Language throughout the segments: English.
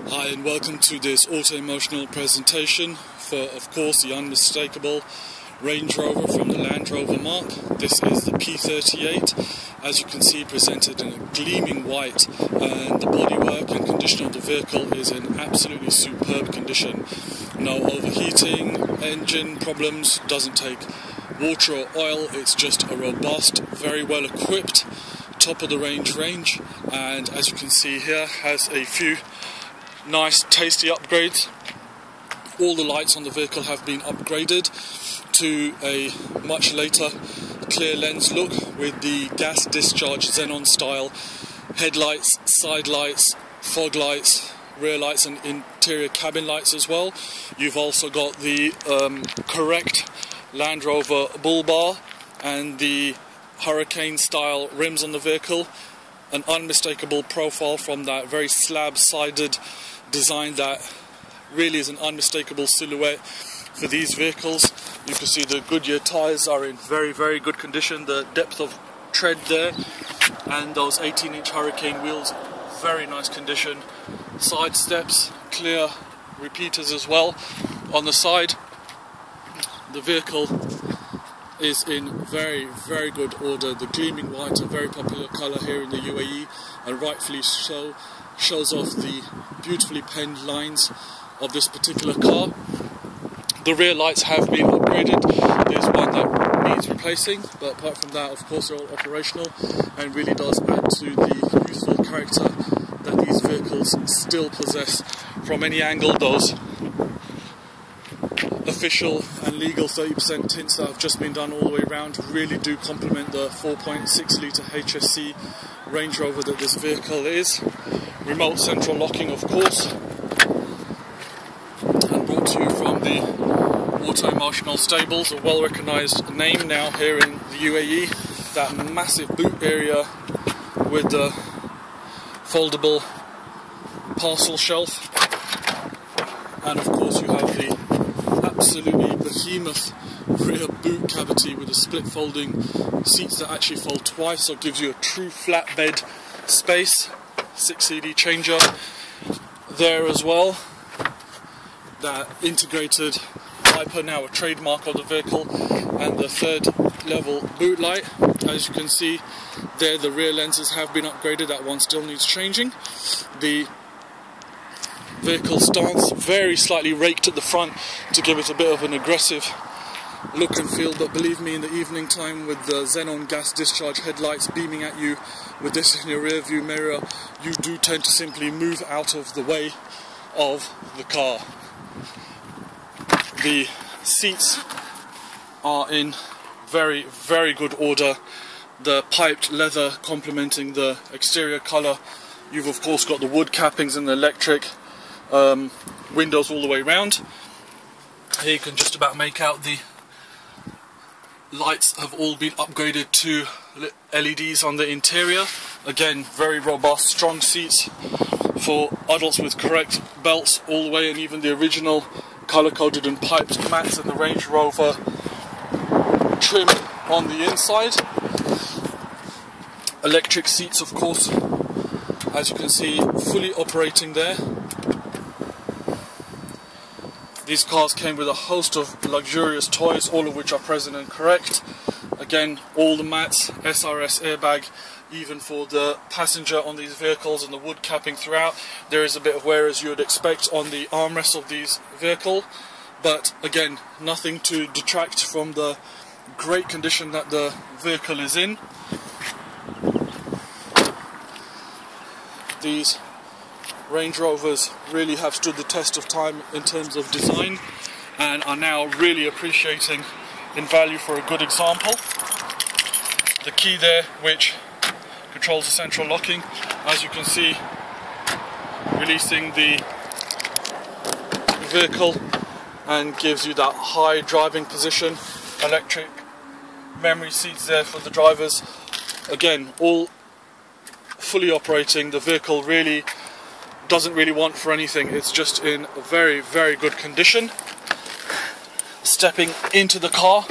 Hi and welcome to this auto-emotional presentation for, of course, the unmistakable Range Rover from the Land Rover mark. This is the P38, as you can see, presented in a gleaming white, and the bodywork and condition of the vehicle is in absolutely superb condition. No overheating, engine problems, doesn't take water or oil, it's just a robust, very well equipped, top of the range, and as you can see here, has a few nice tasty upgrades. All the lights on the vehicle have been upgraded to a much later clear lens look with the gas discharge xenon style headlights, side lights, fog lights, rear lights and interior cabin lights as well. You've also got the correct Land Rover bull bar and the hurricane style rims on the vehicle. An unmistakable profile from that very slab-sided design that really is an unmistakable silhouette for these vehicles. You can see the Goodyear tyres are in very, very good condition. The depth of tread there, and those 18-inch hurricane wheels, very nice condition. Side steps, clear repeaters as well. On the side, the vehicle is in very, very good order. The gleaming white, a very popular colour here in the UAE, and rightfully so, shows off the beautifully penned lines of this particular car. The rear lights have been upgraded. There's one that needs replacing, but apart from that, of course, they're all operational and really does add to the youthful character that these vehicles still possess. From any angle, those official and legal 30% tints that have just been done all the way around really do complement the 4.6 litre Hse Range Rover that this vehicle is. Remote central locking, of course, and brought to you from the Auto-Emotional Stables, a well recognised name now here in the UAE. That massive boot area with the foldable parcel shelf, and of course you have the absolutely behemoth rear boot cavity with the split folding seats that actually fold twice, so it gives you a true flatbed space. 6 CD changer there as well. That integrated wiper, now a trademark of the vehicle, and the third level boot light. As you can see there, the rear lenses have been upgraded. That one still needs changing. The vehicle stance very slightly raked at the front to give it a bit of an aggressive look and feel, but believe me, in the evening time with the xenon gas discharge headlights beaming at you with this in your rear view mirror, you do tend to simply move out of the way of the car. The seats are in very, very good order. The piped leather complementing the exterior colour. You've of course got the wood cappings and the electric windows all the way around. Here you can just about make out the lights have all been upgraded to LEDs on the interior. Again, very robust, strong seats for adults with correct belts all the way, and even the original colour-coded and piped mats and the Range Rover trim on the inside. Electric seats, of course, as you can see, fully operating there. These cars came with a host of luxurious toys, all of which are present and correct. Again, all the mats, SRS airbag, even for the passenger on these vehicles, and the wood capping throughout. There is a bit of wear, as you would expect, on the armrests of these vehicles, but again, nothing to detract from the great condition that the vehicle is in. These Range Rovers really have stood the test of time in terms of design and are now really appreciating in value for a good example. The key there, which controls the central locking, as you can see, releasing the vehicle and gives you that high driving position. Electric memory seats there for the drivers. Again, all fully operating. The vehicle really doesn't really want for anything. It's just in a very, very good condition. Stepping into the car,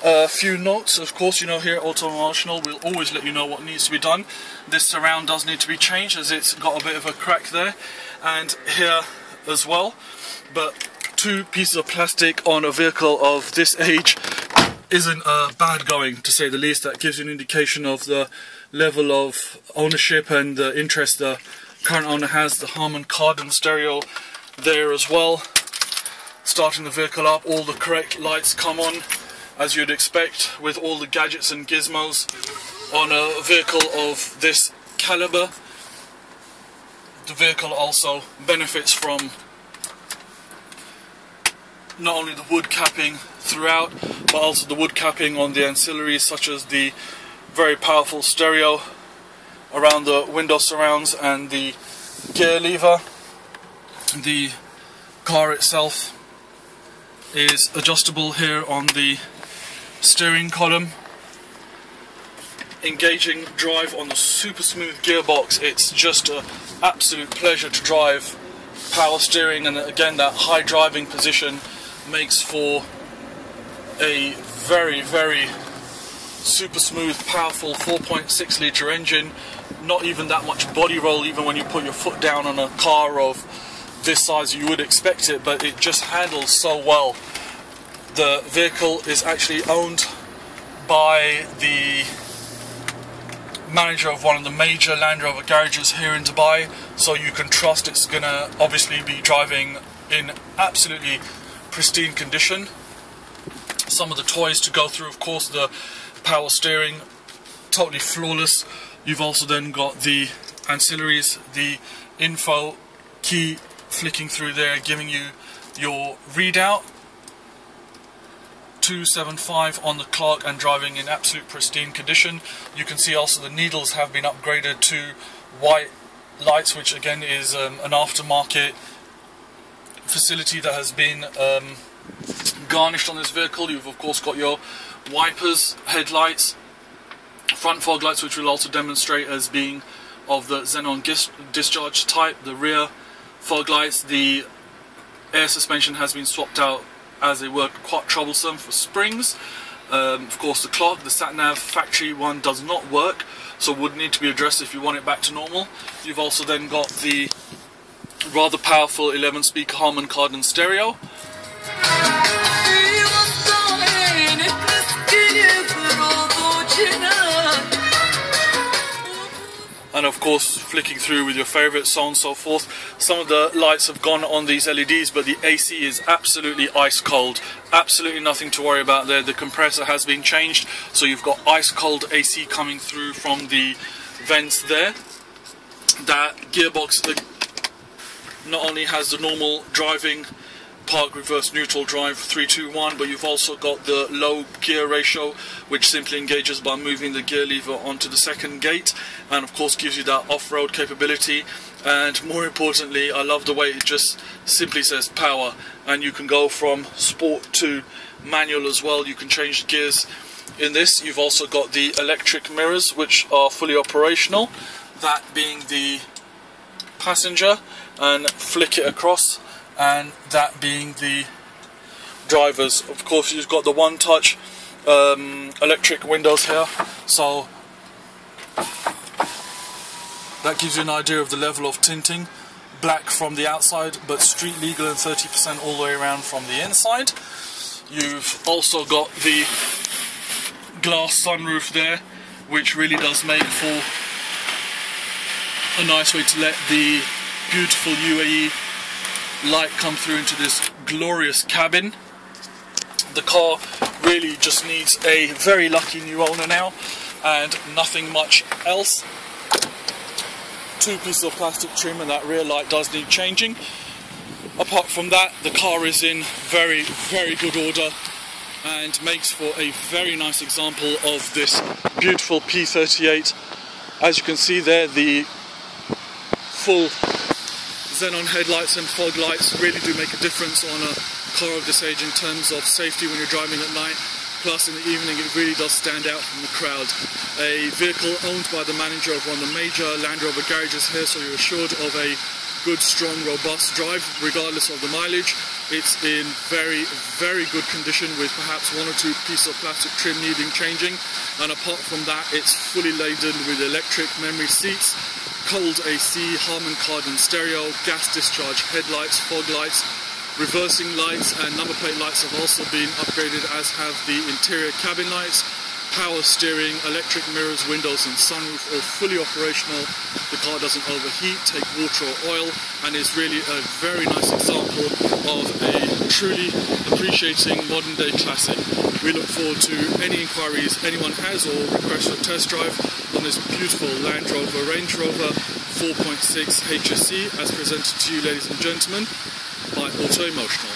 A few notes, of course, you know, here at Auto Emotional we'll always let you know what needs to be done. This surround does need to be changed as it's got a bit of a crack there, and here as well. But 2 pieces of plastic on a vehicle of this age isn't bad going, to say the least. That gives you an indication of the level of ownership and the interest the current owner has. The Harman Kardon stereo there as well. Starting the vehicle up, all the correct lights come on as you'd expect with all the gadgets and gizmos on a vehicle of this caliber. The vehicle also benefits from not only the wood capping throughout, but also the wood capping on the ancillaries, such as the very powerful stereo around the window surrounds and the gear lever. The car itself is adjustable here on the steering column. Engaging drive on the super smooth gearbox. It's just an absolute pleasure to drive. Power steering, and again that high driving position makes for a very, very super smooth, powerful 4.6 litre engine. Not even that much body roll, even when you put your foot down on a car of this size you would expect it, but it just handles so well. The vehicle is actually owned by the manager of one of the major Land Rover garages here in Dubai, so you can trust it's going to obviously be driving in absolutely pristine condition. Some of the toys to go through, of course, the power steering, totally flawless. You've also then got the ancillaries, the info key flicking through there, giving you your readout. 275 on the clock and driving in absolute pristine condition. You can see also the needles have been upgraded to white lights, which again is an aftermarket facility that has been garnished on this vehicle. You've of course got your wipers, headlights, front fog lights, which will also demonstrate as being of the xenon discharge type. The rear fog lights, the air suspension has been swapped out as they were quite troublesome for springs. Of course the clock, the sat-nav factory one does not work, so would need to be addressed if you want it back to normal. You've also then got the rather powerful 11-speaker Harman Kardon stereo. And of course flicking through with your favourites, so on and so forth. Some of the lights have gone on these LEDs, but the AC is absolutely ice cold. Absolutely nothing to worry about there. The compressor has been changed, so you've got ice cold AC coming through from the vents there. That gearbox not only has the normal driving park, reverse, neutral, drive 3-2-1, but you've also got the low gear ratio, which simply engages by moving the gear lever onto the second gate, and of course gives you that off-road capability. And more importantly, I love the way it just simply says power, and you can go from sport to manual as well. You can change the gears in this. You've also got the electric mirrors, which are fully operational, that being the passenger, and flick it across, and that being the drivers. Of course you've got the one-touch electric windows here, so that gives you an idea of the level of tinting. Black from the outside, but street legal, and 30% all the way around from the inside. You've also got the glass sunroof there, which really does make for a nice way to let the beautiful UAE light come through into this glorious cabin. The car really just needs a very lucky new owner now, and nothing much else. 2 pieces of plastic trim, and that rear light does need changing. Apart from that, the car is in very, very good order and makes for a very nice example of this beautiful P38. As you can see there, the full xenon headlights and fog lights really do make a difference on a car of this age in terms of safety when you're driving at night. Plus in the evening it really does stand out from the crowd. A vehicle owned by the manager of one of the major Land Rover garages here, so you're assured of a good, strong, robust drive regardless of the mileage. It's in very, very good condition with perhaps 1 or 2 pieces of plastic trim needing changing, and apart from that it's fully laden with electric memory seats, cold AC, Harman Kardon stereo, gas discharge headlights, fog lights, reversing lights and number plate lights have also been upgraded, as have the interior cabin lights. Power steering, electric mirrors, windows and sunroof, all fully operational. The car doesn't overheat, take water or oil, and is really a very nice example of a truly appreciating modern day classic. We look forward to any inquiries anyone has or requests for test drive on this beautiful Land Rover Range Rover 4.6 Hse as presented to you, ladies and gentlemen, by Auto Emotional.